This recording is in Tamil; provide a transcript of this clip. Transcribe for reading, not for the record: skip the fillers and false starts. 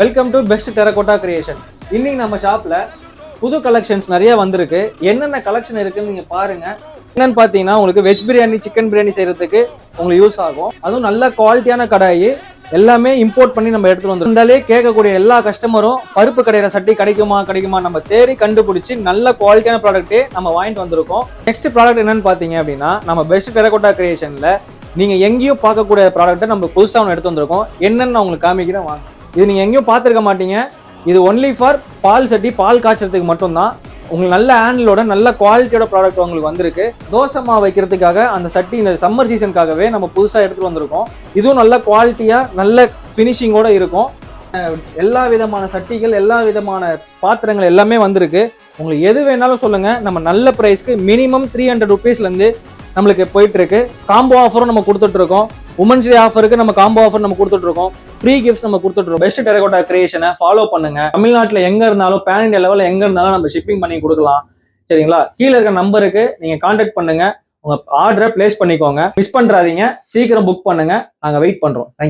Welcome to best terracotta creation. இன்னைக்கு நம்ம ஷாப்ல புது கலெக்ஷன்ஸ் நிறைய வந்திருக்கு. என்னென்ன கலெக்ஷன் இருக்குன்னு நீங்க பாருங்க. என்னன்னு பாத்தீங்கன்னா உங்களுக்கு வெஜ் பிரியாணி, சிக்கன் பிரியாணி செய்யறதுக்கு உங்களுக்கு யூஸ் ஆகும். அதுவும் நல்ல குவாலிட்டியான கடாயி, எல்லாமே இம்போர்ட் பண்ணி நம்ம எடுத்துட்டு வந்துடும். இருந்தாலே கேட்கக்கூடிய எல்லா கஸ்டமரும் பருப்பு கடையிற சட்டி கிடைக்குமா நம்ம தேடி கண்டுபிடிச்சு நல்ல குவாலிட்டியான ப்ராடக்ட்டே நம்ம வாங்கிட்டு வந்திருக்கோம். நெக்ஸ்ட் ப்ராடக்ட் என்னன்னு பாத்தீங்க அப்படின்னா, நம்ம பெஸ்ட் டெரகோட்டா கிரியேஷன்ல நீங்க எங்கேயும் பார்க்கக்கூடிய ப்ராடக்ட்டை நம்ம புதுசா ஒன்று எடுத்து வந்திருக்கோம். என்னன்னு உங்களுக்கு காமிக்கிறேன் வாங்க. இது நீங்க எங்கேயும் பார்த்துருக்க மாட்டீங்க. இது ஒன்லி ஃபார் பால் சட்டி, பால் காய்ச்சறதுக்கு மட்டும்தான். உங்களுக்கு நல்ல ஹேண்டிலோட நல்ல குவாலிட்டியோட ப்ராடக்ட் உங்களுக்கு வந்திருக்கு. தோசை மாவு வைக்கிறதுக்காக அந்த சட்டி இந்த சம்மர் சீசனுக்காகவே நம்ம புதுசாக எடுத்துட்டு வந்திருக்கோம். இதுவும் நல்ல குவாலிட்டியா நல்ல ஃபினிஷிங்கோட இருக்கும். எல்லா விதமான சட்டிகள், எல்லா விதமான பாத்திரங்கள் எல்லாமே வந்திருக்கு. உங்களுக்கு எது வேணாலும் சொல்லுங்க. நம்ம நல்ல பிரைஸ்க்கு மினிமம் 300 rupeesலேருந்து நம்மளுக்கு போயிட்டு இருக்கு. காம்போ ஆஃபரும் நம்ம கொடுத்துட்டு இருக்கோம். உமன்ஸ் டே ஆஃபருக்கு நம்ம காம்போ ஆஃபர் நம்ம கொடுத்துட்டு இருக்கோம். ஃப்ரீ கிஃப்ட்ஸ் நம்ம கொடுத்துட்டு இருக்கோம். பெஸ்ட் டெரகோட்டா கிரியேஷனை ஃபாலோ பண்ணுங்க. தமிழ்நாட்டில் எங்க இருந்தாலும், பேன் இண்டியா லெவலில் எங்க இருந்தாலும் நம்ம ஷிப்பிங் பண்ணி கொடுக்கலாம். சரிங்களா? கீழே இருக்க நம்பருக்கு நீங்க கான்டாக்ட் பண்ணுங்க. உங்க ஆர்டரை பிளேஸ் பண்ணிக்கோங்க. மிஸ் பண்றாதீங்க. சீக்கிரம் புக் பண்ணுங்க. நாங்க வெயிட் பண்றோம். தேங்க்யூ.